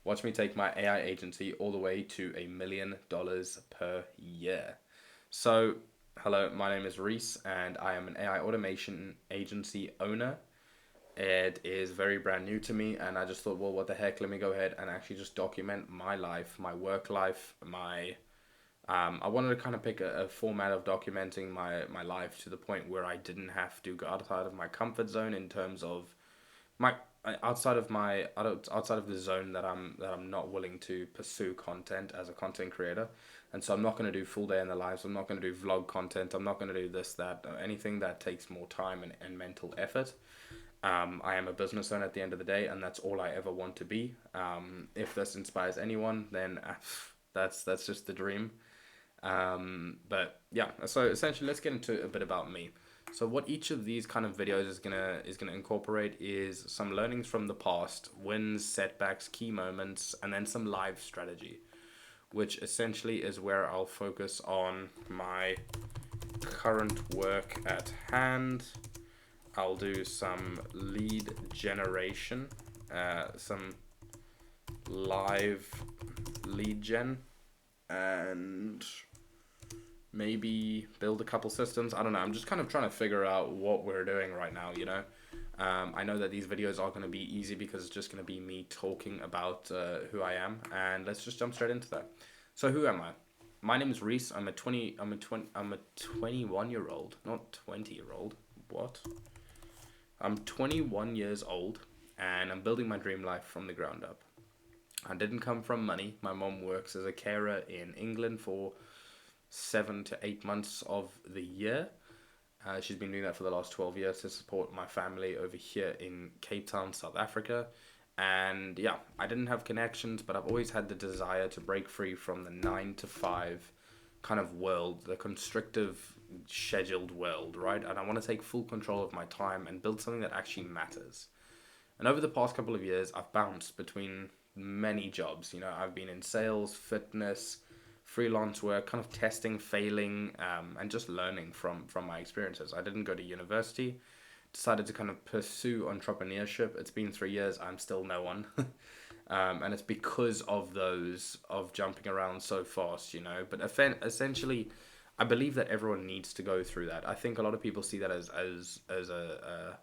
Watch me take my AI agency all the way to $1 million per year. So, hello, my name is Reese, and I am an AI automation agency owner. It is very brand new to me, and I just thought, well, what the heck? Let me go ahead and actually just document my life, my work life, my. I wanted to kind of pick a format of documenting my life to the point where I didn't have to go outside of my comfort zone in terms of my outside of the zone that I'm not willing to pursue content as a content creator. And so I'm not going to do full day in the lives. I'm not going to do vlog content. I'm not going to do this, that, anything that takes more time and mental effort. I am a business owner at the end of the day, and that's all I ever want to be. If this inspires anyone, then that's just the dream. But yeah, so essentially, let's get into a bit about me. So what each of these kind of videos is gonna incorporate is some learnings from the past, wins, setbacks, key moments, and then some live strategy, which essentially is where I'll focus on my current work at hand. I'll do some lead generation, some live lead gen, and maybe build a couple systems. I don't know. I'm just kind of trying to figure out what we're doing right now, you know? I know that these videos are going to be easy because it's just going to be me talking about who I am, and let's just jump straight into that. So who am I? My name is Reese. I'm a 21-year old, not 20-year old. What? I'm 21 years old, and I'm building my dream life from the ground up. I didn't come from money. My mom works as a carer in England for 7 to 8 months of the year. She's been doing that for the last 12 years to support my family over here in Cape Town, South Africa. And yeah, I didn't have connections, but I've always had the desire to break free from the 9 to 5 kind of world, the constrictive, scheduled world, right? And I want to take full control of my time and build something that actually matters. And over the past couple of years, I've bounced between many jobs. You know, I've been in sales, fitness, freelance work, kind of testing, failing, and just learning from my experiences. I didn't go to university. Decided to kind of pursue entrepreneurship. It's been 3 years. I'm still no one. And it's because of those of jumping around so fast, you know. But essentially, I believe that everyone needs to go through that. I think a lot of people see that as a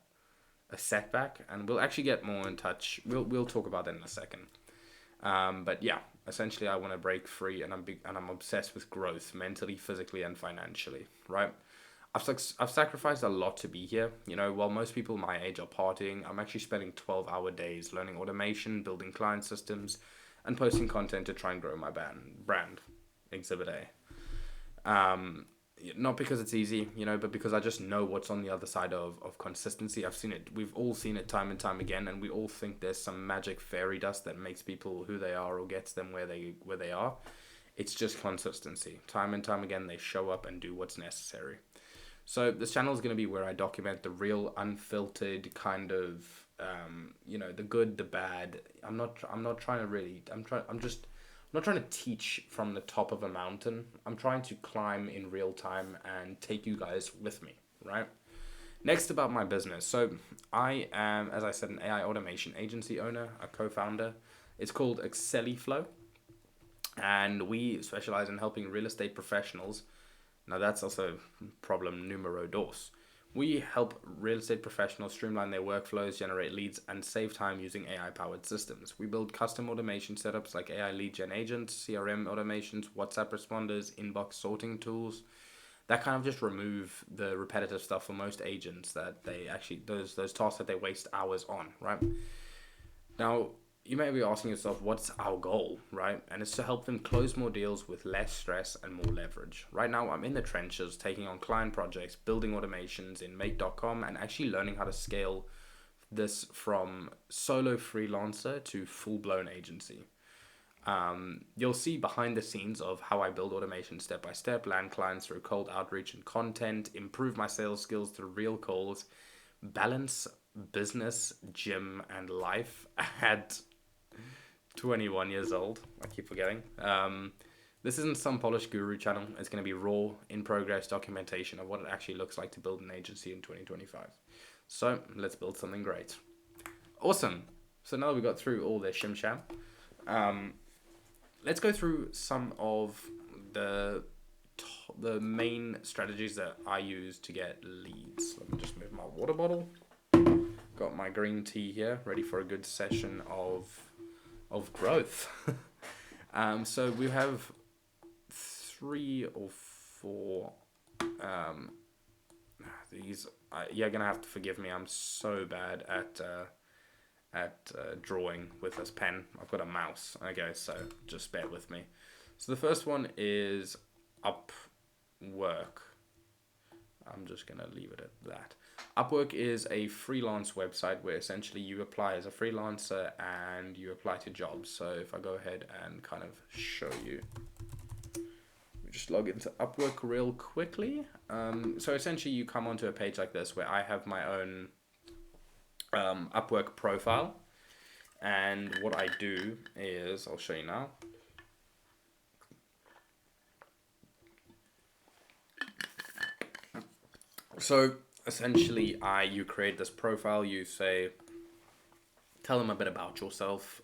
setback, and we'll actually get more in touch. We'll talk about that in a second. But yeah, essentially, I want to break free, and I'm obsessed with growth, mentally, physically, and financially. Right? I've sacrificed a lot to be here. You know, while most people my age are partying, I'm actually spending 12-hour days learning automation, building client systems, and posting content to try and grow my brand, Exhibit A. Not because it's easy, you know, but because I just know what's on the other side of consistency. I've seen it. We've all seen it time and time again, and we all think there's some magic fairy dust that makes people who they are or gets them where they are. It's just consistency. Time and time again, they show up and do what's necessary. So this channel is going to be where I document the real, unfiltered kind of, the good, the bad. I'm not trying to really. I'm not trying to teach from the top of a mountain. I'm trying to climb in real time and take you guys with me, right? Next, about my business. So I am, as I said, an AI automation agency owner, a co-founder. It's called Exceliflow, and we specialize in helping real estate professionals. Now that's also problem numero dos. We help real estate professionals streamline their workflows, generate leads, and save time using AI powered systems. We build custom automation setups like AI lead gen agents, CRM automations, WhatsApp responders, inbox sorting tools that kind of just remove the repetitive stuff for most agents that they actually, those tasks that they waste hours on, right? Now, you may be asking yourself, what's our goal, right? And it's to help them close more deals with less stress and more leverage. Right now, I'm in the trenches, taking on client projects, building automations in Make.com, and actually learning how to scale this from solo freelancer to full blown agency. You'll see behind the scenes of how I build automation step by step, land clients through cold outreach and content, improve my sales skills through real calls, balance business, gym, and life at 21 years old. I keep forgetting. This isn't some polished guru channel. It's going to be raw, in progress documentation of what it actually looks like to build an agency in 2025. So let's build something great. Awesome. So now that we got through all this shim sham, Let's go through some of the main strategies that I use to get leads. Let me just move my water bottle. Got my green tea here, ready for a good session of growth. So we have 3 or 4. These you're gonna have to forgive me. I'm so bad at drawing with this pen. I've got a mouse. Okay, so just bear with me. So the first one is Upwork. I'm just gonna leave it at that. Upwork is a freelance website where essentially you apply as a freelancer and you apply to jobs. So if I go ahead and kind of show you, we just log into Upwork real quickly. So essentially you come onto a page like this where I have my own Upwork profile, and what I do is, I'll show you now. So essentially you create this profile, you say, tell them a bit about yourself,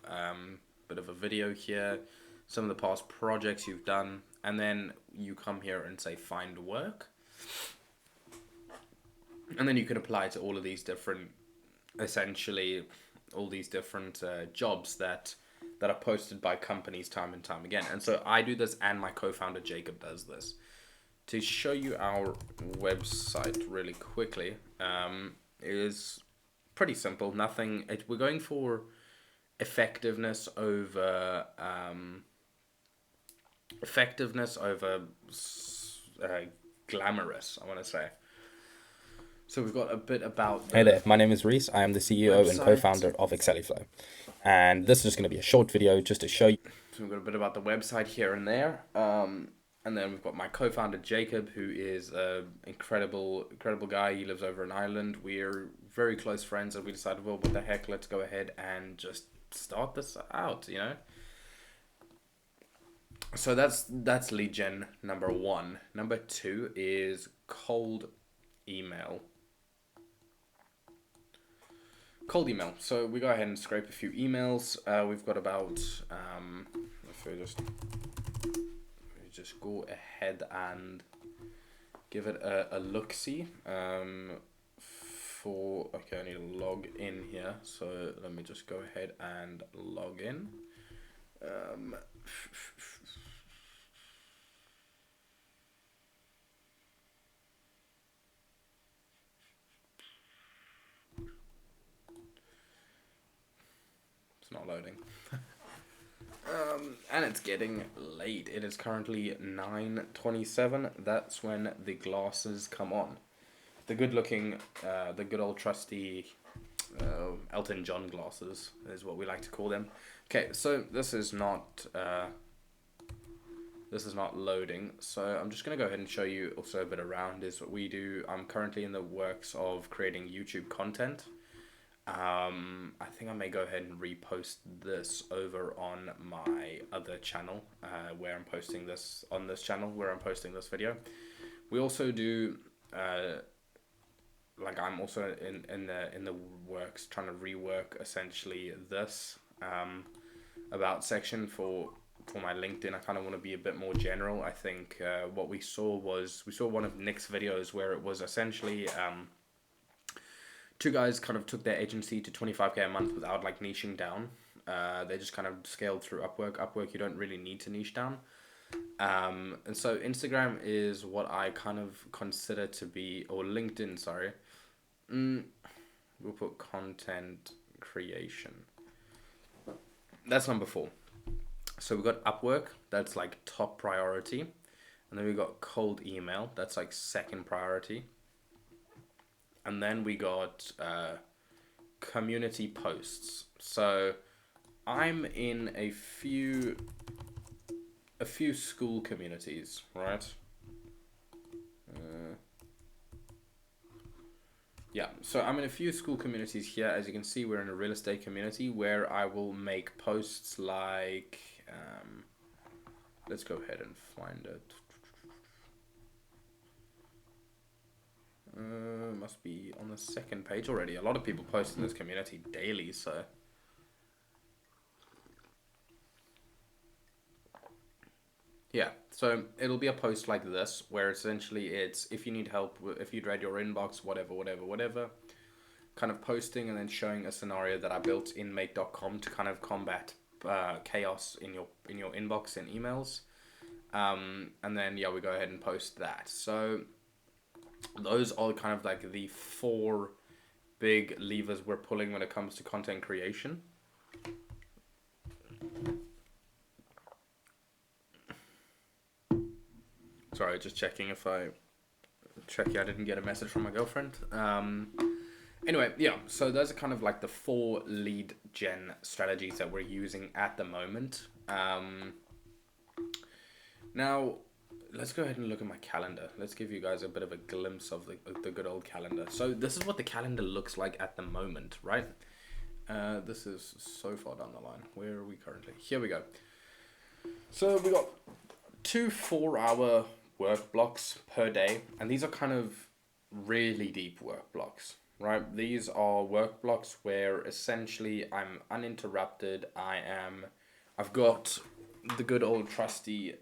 bit of a video here, some of the past projects you've done, and then you come here and say find work, and then you can apply to all of these different, essentially all these different jobs that are posted by companies time and time again. And so I do this, and my co-founder Jacob does this. To show you our website really quickly, is pretty simple. We're going for effectiveness over glamorous, I want to say. So we've got a bit about... Hey there, my name is Reese. I am the CEO and co-founder of Exceliflow. And this is just going to be a short video just to show you... So we've got a bit about the website here and there. And then we've got my co-founder Jacob, who is an incredible guy. He lives over in Ireland. We're very close friends, and we decided, well, what the heck, let's go ahead and just start this out, you know? So that's lead gen number 1. Number 2 is cold email. Cold email. So we go ahead and scrape a few emails. We've got about, if we just go ahead and give it a look-see. Okay, I need to log in here. So let me just go ahead and log in. It's not loading. And it's getting late. It is currently 9:27. That's when the glasses come on. The good old trusty Elton John glasses is what we like to call them. Okay, so this is not loading. So I'm just gonna go ahead and show you also a bit around is what we do. I'm currently in the works of creating YouTube content. I think I may go ahead and repost this over on my other channel, where I'm posting this on this channel where I'm posting this video. We also do, I'm also in the works trying to rework essentially this about section for my LinkedIn. I kind of want to be a bit more general. I think what we saw one of Nick's videos where it was essentially 2 guys kind of took their agency to 25K a month without like niching down. They just kind of scaled through Upwork. Upwork, you don't really need to niche down. And so Instagram is what I kind of consider to be, or LinkedIn, sorry. We'll put content creation. That's number 4. So we've got Upwork, that's like top priority. And then we've got cold email, that's like second priority. And then we got community posts. So I'm in a few school communities, right? Yeah, so I'm in a few school communities here. As you can see, we're in a real estate community where I will make posts like, let's go ahead and find it. Must be on the second page already. A lot of people post in this community daily, so Yeah, so it'll be a post like this where essentially it's if you need help, if you'd read your inbox, whatever, kind of posting and then showing a scenario that I built in make.com to kind of combat chaos in your inbox and emails. And then yeah, we go ahead and post that. So those are kind of like the four big levers we're pulling when it comes to content creation. Sorry, just checking if I didn't get a message from my girlfriend. Anyway, yeah, so those are kind of like the four lead gen strategies that we're using at the moment. Now, let's go ahead and look at my calendar. Let's give you guys a bit of a glimpse of the good old calendar. So this is what the calendar looks like at the moment, right? This is so far down the line. Where are we currently? Here we go. So we got 2 4-hour work blocks per day, and these are kind of really deep work blocks, right? These are work blocks where essentially I'm uninterrupted. I've got the good old trusty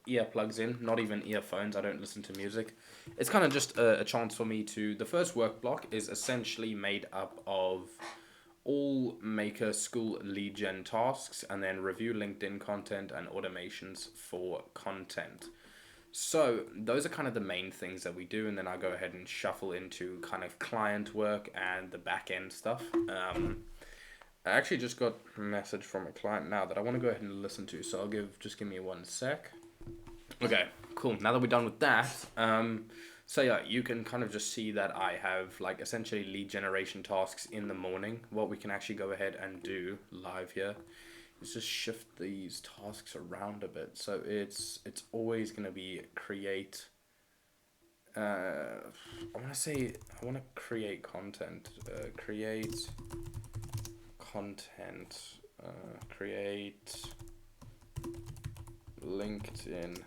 earplugs in, not even earphones. I don't listen to music. It's kind of just a chance for me to. The first work block is essentially made up of all Maker School lead gen tasks and then review LinkedIn content and automations for content. So those are kind of the main things that we do, and then I go ahead and shuffle into kind of client work and the back end stuff. I actually just got a message from a client now that I want to go ahead and listen to, so just give me 1 sec. Okay, cool. Now that we're done with that, so yeah, you can kind of just see that I have like essentially lead generation tasks in the morning. What we can actually go ahead and do live here is just shift these tasks around a bit. So it's always going to be create. I want to create content. Create content. Create LinkedIn.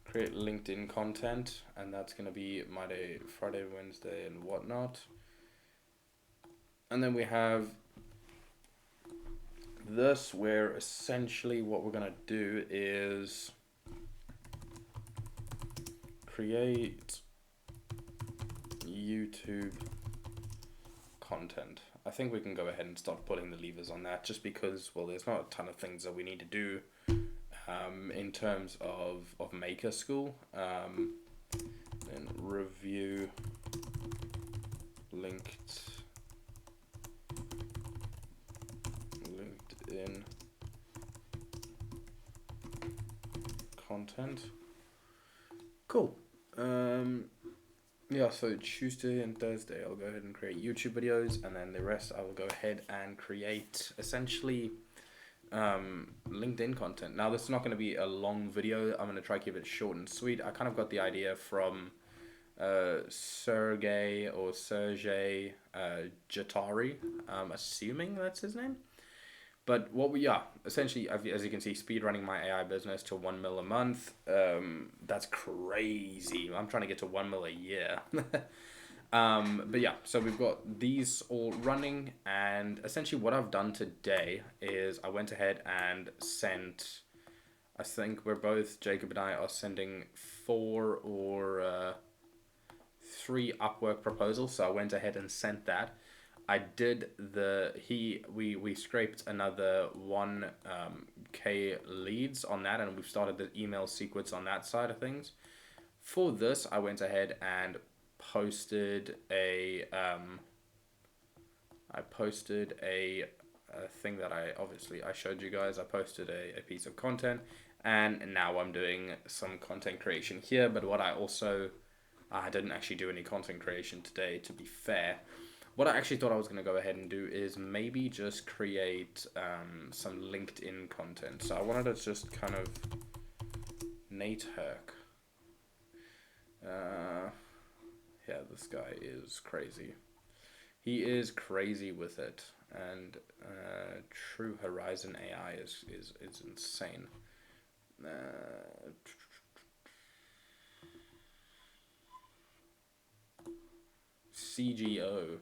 Create LinkedIn content, and that's going to be Monday, Friday, Wednesday, and whatnot. And then we have this where essentially what we're going to do is create YouTube content. I think we can go ahead and start putting the levers on that just because, well, there's not a ton of things that we need to do in terms of Maker School. And review LinkedIn content. Cool. Yeah, so Tuesday and Thursday I'll go ahead and create YouTube videos, and then the rest I will go ahead and create essentially LinkedIn content. Now this is not going to be a long video. I'm going to try to keep it short and sweet. I kind of got the idea from Sergey Jatari. I'm assuming that's his name. But essentially, as you can see, speed running my AI business to 1 mil a month. That's crazy. I'm trying to get to 1 mil a year. But yeah, so we've got these all running, and essentially what I've done today is I went ahead and sent, I think Jacob and I are sending 4 or 3 Upwork proposals, so I went ahead and sent that. I did we scraped another 1K leads on that, and we've started the email sequence on that side of things. For this, I went ahead and posted a thing that I showed you guys. I posted a piece of content, and now I'm doing some content creation here. But I didn't actually do any content creation today, to be fair. What I actually thought I was going to go ahead and do is maybe just create some LinkedIn content. So I wanted to just kind of Nate Herc. Yeah, this guy is crazy. He is crazy with it, and True Horizon AI is insane. CGO.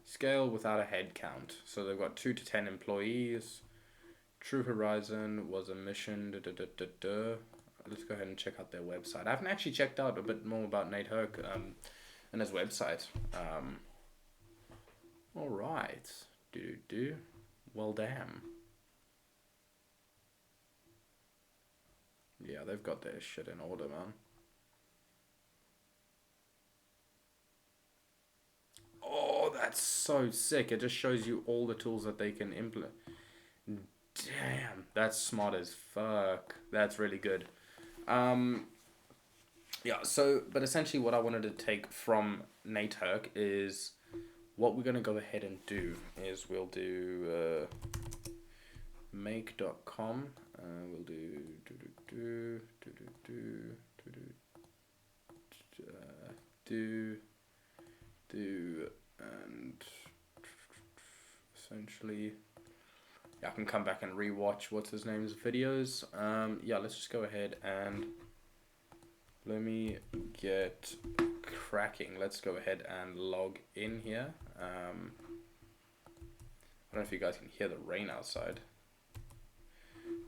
Scale without a head count. So they've got 2 to 10 employees. True Horizon was a mission. Let's go ahead and check out their website. I haven't actually checked out a bit more about Nate Herc and his website. All right. Well, damn. Yeah, they've got their shit in order, man. Oh, that's so sick. It just shows you all the tools that they can implement. Damn, that's smart as fuck. That's really good. Yeah, so, but essentially what I wanted to take from Nate Herc is what we're going to go ahead and do is we'll do make.com. We'll do and essentially I can come back and rewatch what's his name's videos. Yeah, let's just go ahead and let me get cracking. Let's go ahead and log in here. I don't know if you guys can hear the rain outside.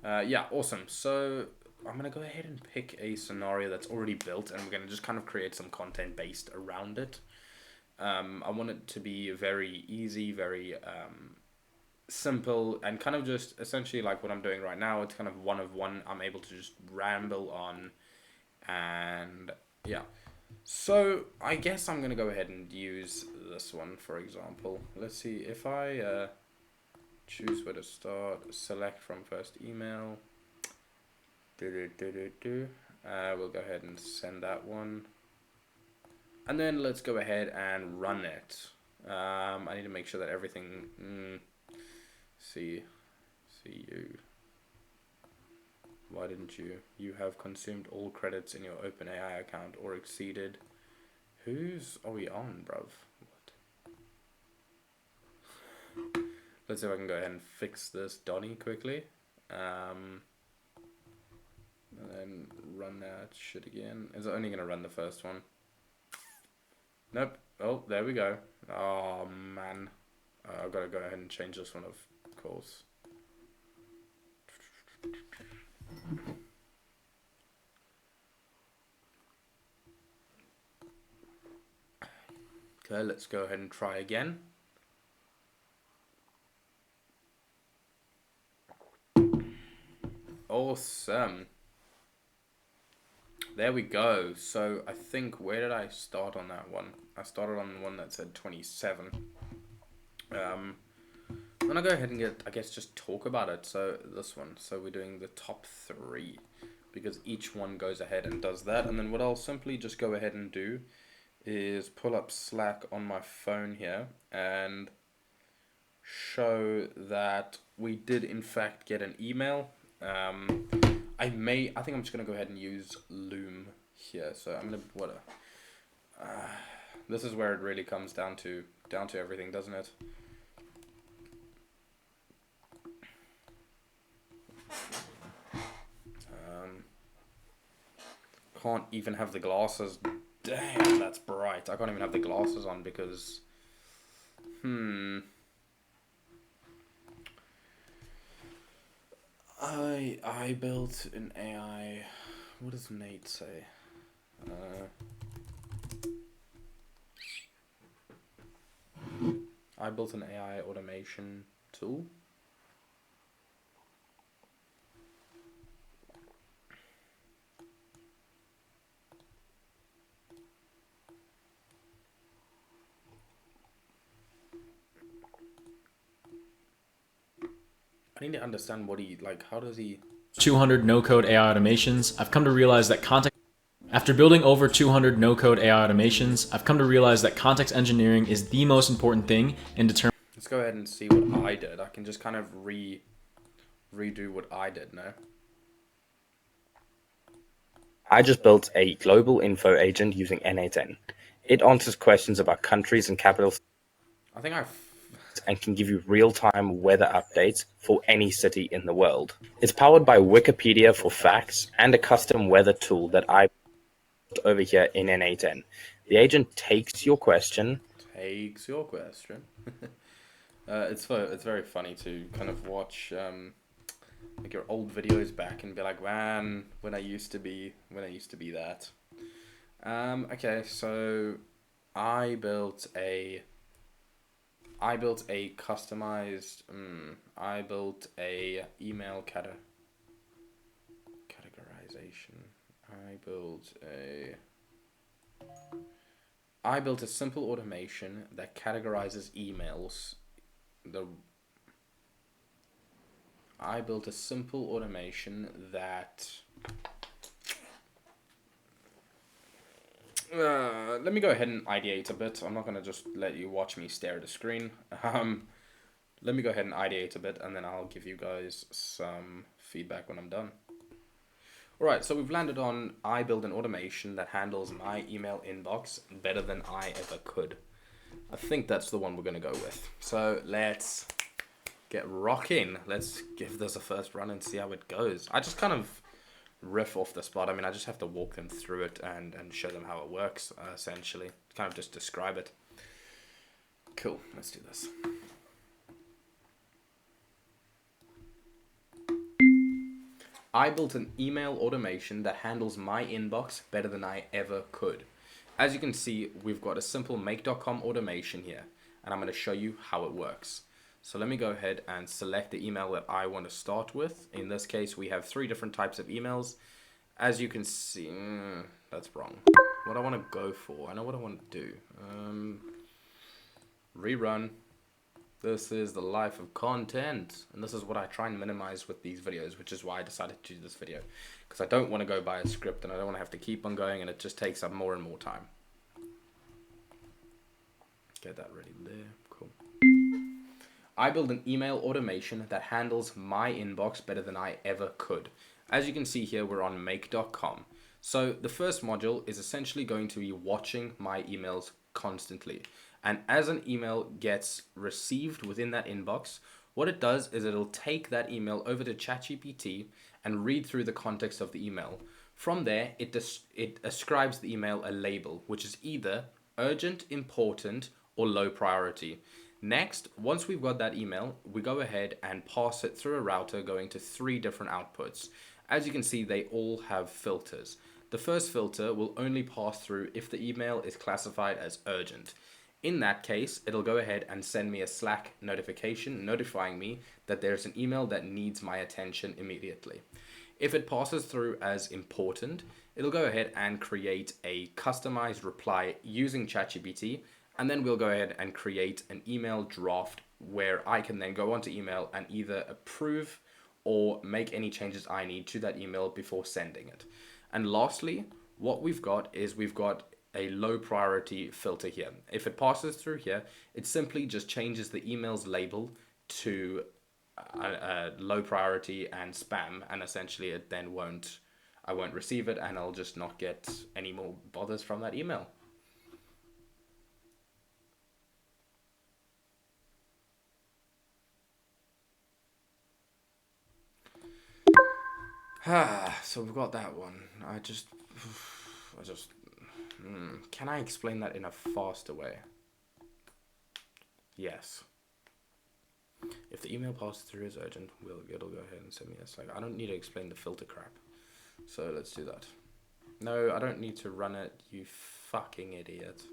Yeah, awesome. So I'm going to go ahead and pick a scenario that's already built, and we're going to just kind of create some content based around it. I want it to be very easy, very simple, and kind of just essentially like what I'm doing right now. It's kind of one of one. I'm able to just ramble on, and yeah. So I guess I'm going to go ahead and use this one, for example. Let's see if I choose where to start, select from first email. We'll go ahead and send that one. And then let's go ahead and run it. I need to make sure that everything... See you. Why didn't you? You have consumed all credits in your OpenAI account or exceeded. Whose are we on, bruv? What? Let's see if I can go ahead and fix this Donnie quickly. And then run that shit again. Is it only going to run the first one? Nope. Oh, there we go. Oh, man. I've got to go ahead and change this one, of course. Okay, let's go ahead and try again. Awesome. There we go. So I think, where did I start on that one? I started on the one that said 27. Then I'll go ahead and just talk about it. So this one. So we're doing the top 3 because each one goes ahead and does that. And then what I'll simply just go ahead and do is pull up Slack on my phone here and show that we did in fact get an email. I think I'm just gonna go ahead and use Loom here. So I'm gonna this is where it really comes down to everything, doesn't it? Can't even have the glasses. Damn, that's bright. I can't even have the glasses on because I built an AI. What does Nate say? I built an AI automation tool. I need to understand what how does he... 200 no-code AI automations, I've come to realize that After building over 200 no-code AI automations, I've come to realize that context engineering is the most important thing in determining... Let's go ahead and see what I did. I can just kind of redo what I did now. I just built a global info agent using N8N. It answers questions about countries and capitals. I think and can give you real-time weather updates for any city in the world. It's powered by Wikipedia for facts and a custom weather tool that I built over here in N8N. The agent takes your question. It's very funny to kind of watch like your old videos back and be like, man, when I used to be that. Okay, so I built a customized. I built a email categorization. I built a simple automation that categorizes emails. I built a simple automation that. Let me go ahead and ideate a bit. I'm not going to just let you watch me stare at a screen. Let me go ahead and ideate a bit, and then I'll give you guys some feedback when I'm done. Alright, so we've landed on I build an automation that handles my email inbox better than I ever could. I think that's the one we're going to go with. So let's get rocking. Let's give this a first run and see how it goes. I just kind of riff off the spot. I mean, I just have to walk them through it and show them how it works, essentially. Kind of just describe it. Cool, let's do this. I built an email automation that handles my inbox better than I ever could. As you can see, we've got a simple make.com automation here, and I'm going to show you how it works. So let me go ahead and select the email that I want to start with. In this case, we have 3 different types of emails. As you can see, that's wrong. What I want to go for, I know what I want to do. Rerun. This is the life of content, and this is what I try and minimize with these videos, which is why I decided to do this video, because I don't want to go by a script and I don't want to have to keep on going, and it just takes up more and more time. Get that ready there. Cool. I build an email automation that handles my inbox better than I ever could. As you can see here, we're on make.com. So the first module is essentially going to be watching my emails constantly. And as an email gets received within that inbox, what it does is it'll take that email over to ChatGPT and read through the context of the email. From there, it ascribes the email a label, which is either urgent, important, or low priority. Next, once we've got that email, we go ahead and pass it through a router going to 3 different outputs. As you can see, they all have filters. The first filter will only pass through if the email is classified as urgent. In that case, it'll go ahead and send me a Slack notification notifying me that there's an email that needs my attention immediately. If it passes through as important, it'll go ahead and create a customized reply using ChatGPT, and then we'll go ahead and create an email draft where I can then go onto email and either approve or make any changes I need to that email before sending it. And lastly, what we've got is we've got a low priority filter here. If it passes through here, it simply just changes the email's label to low priority and spam, and essentially it then I won't receive it, and I'll just not get any more bothers from that email. So we've got that one. Can I explain that in a faster way? Yes. If the email passes through as urgent, it'll go ahead and send me a Slack. I don't need to explain the filter crap. So let's do that. No, I don't need to run it, you fucking idiot.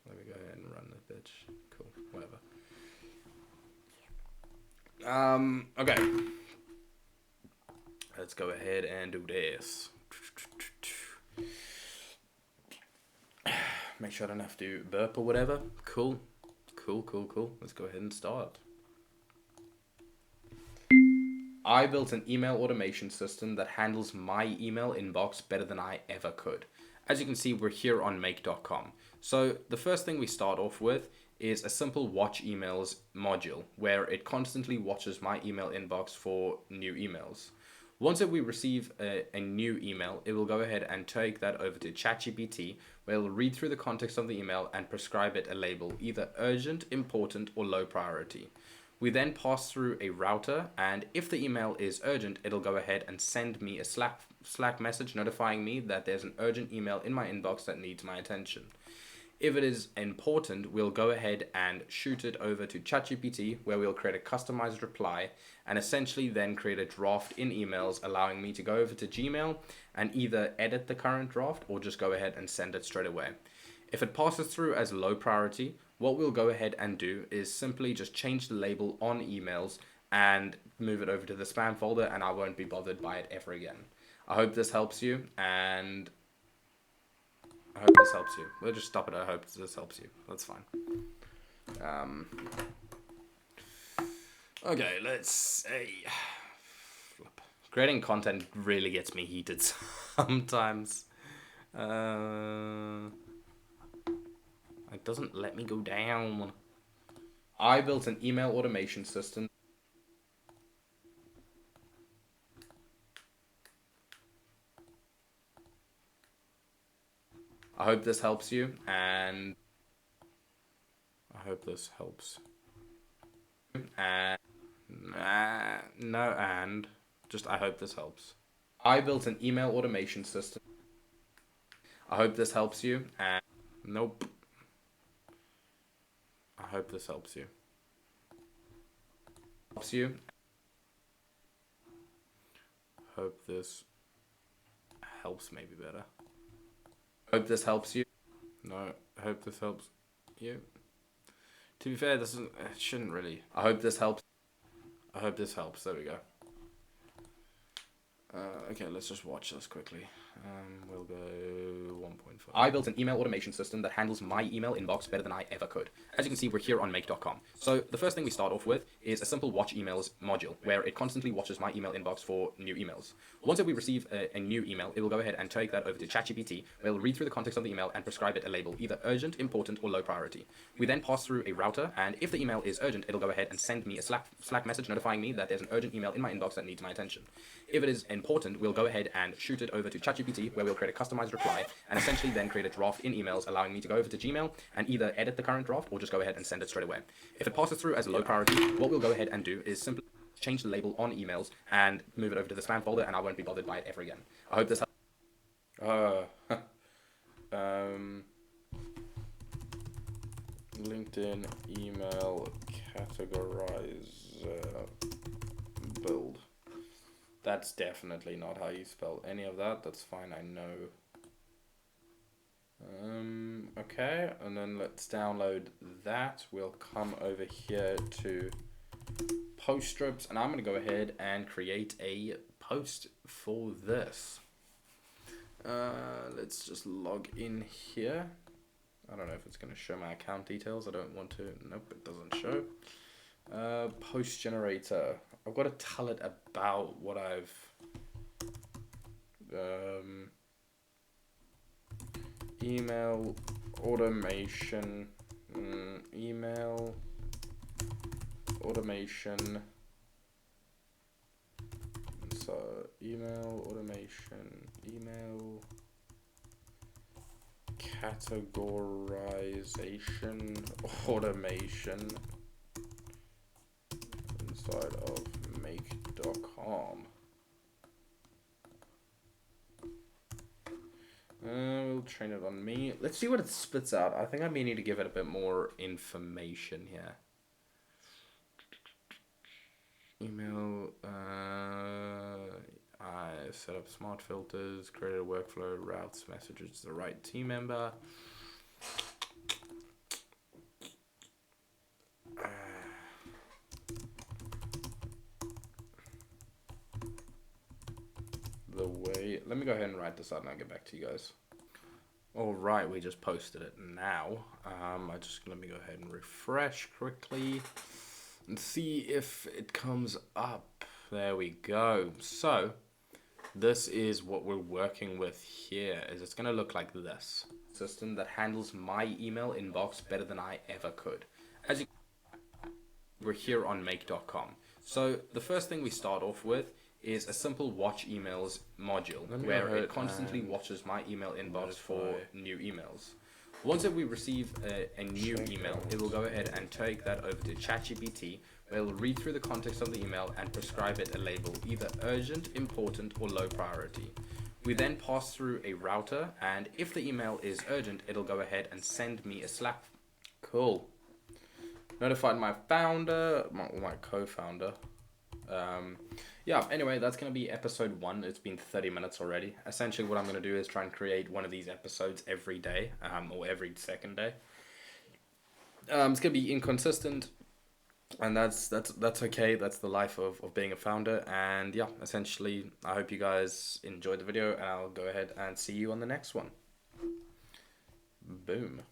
Let me go ahead and run the bitch. Cool, whatever. Okay. Let's go ahead and do this. Make sure I don't have to burp or whatever. Cool. Let's go ahead and start. I built an email automation system that handles my email inbox better than I ever could. As you can see, we're here on make.com. So the first thing we start off with is a simple watch emails module where it constantly watches my email inbox for new emails. Once we receive a new email, it will go ahead and take that over to ChatGPT, where it will read through the context of the email and prescribe it a label, either urgent, important, or low priority. We then pass through a router, and if the email is urgent, it'll go ahead and send me a Slack message notifying me that there's an urgent email in my inbox that needs my attention. If it is important, we'll go ahead and shoot it over to ChatGPT, where we'll create a customized reply and essentially then create a draft in emails, allowing me to go over to Gmail and either edit the current draft or just go ahead and send it straight away. If it passes through as low priority, what we'll go ahead and do is simply just change the label on emails and move it over to the spam folder, and I won't be bothered by it ever again. I hope this helps you, and I hope this helps you. We'll just stop it. I hope this helps you. That's fine. Okay, let's say... Creating content really gets me heated sometimes. It doesn't let me go down. I built an email automation system. I hope this helps you, and I hope this helps. And just I hope this helps. I built an email automation system. I hope this helps you, and nope. I hope this helps you. Helps you. Hope this helps maybe better. Hope this helps you. No, I hope this helps you. To be fair, this isn't, it shouldn't really. I hope this helps. I hope this helps. There we go. Okay, let's just watch this quickly. We'll go 1.5. I built an email automation system that handles my email inbox better than I ever could. As you can see, we're here on make.com. So the first thing we start off with is a simple watch emails module, where it constantly watches my email inbox for new emails. Once we receive a new email, it will go ahead and take that over to ChatGPT, where it'll read through the context of the email and prescribe it a label, either urgent, important, or low priority. We then pass through a router, and if the email is urgent, it'll go ahead and send me a Slack message notifying me that there's an urgent email in my inbox that needs my attention. If it is important, we'll go ahead and shoot it over to ChatGPT, where we'll create a customized reply and essentially then create a draft in emails, allowing me to go over to Gmail and either edit the current draft or just go ahead and send it straight away. If it passes through as a low priority, what we'll go ahead and do is simply change the label on emails and move it over to the spam folder, and I won't be bothered by it ever again. I hope this LinkedIn email categorize build. That's definitely not how you spell any of that. That's fine, I know. Okay, and then let's download that. We'll come over here to post strips, and I'm going to go ahead and create a post for this. Let's just log in here. I don't know if it's going to show my account details. I don't want to. Nope, it doesn't show. Post generator. I've got to tell it about what I've email automation, email automation. So email automation, email categorization automation inside of make.com. We'll train it on me. Let's see what it spits out. I think I may need to give it a bit more information here. Email, I set up smart filters, created a workflow, routes messages to the right team member. Let me go ahead and write this out and I'll get back to you guys. All right, we just posted it now. Let me go ahead and refresh quickly and see if it comes up. There we go. So this is what we're working with here. It's going to look like this. System that handles my email inbox better than I ever could. As you we're here on make.com. So the first thing we start off with is a simple watch emails module, where it constantly watches my email inbox for new emails. Once we receive a new email, it will go ahead and take that over to ChatGPT, where it will read through the context of the email and prescribe it a label, either urgent, important, or low priority. We then pass through a router, and if the email is urgent, it'll go ahead and send me a Slack. Cool. Notified my founder, my co-founder. Yeah, anyway, that's going to be episode 1. It's been 30 minutes already. Essentially, what I'm going to do is try and create one of these episodes every day, or every second day. It's going to be inconsistent, and that's okay. That's the life of being a founder. And yeah, essentially, I hope you guys enjoyed the video, and I'll go ahead and see you on the next one. Boom.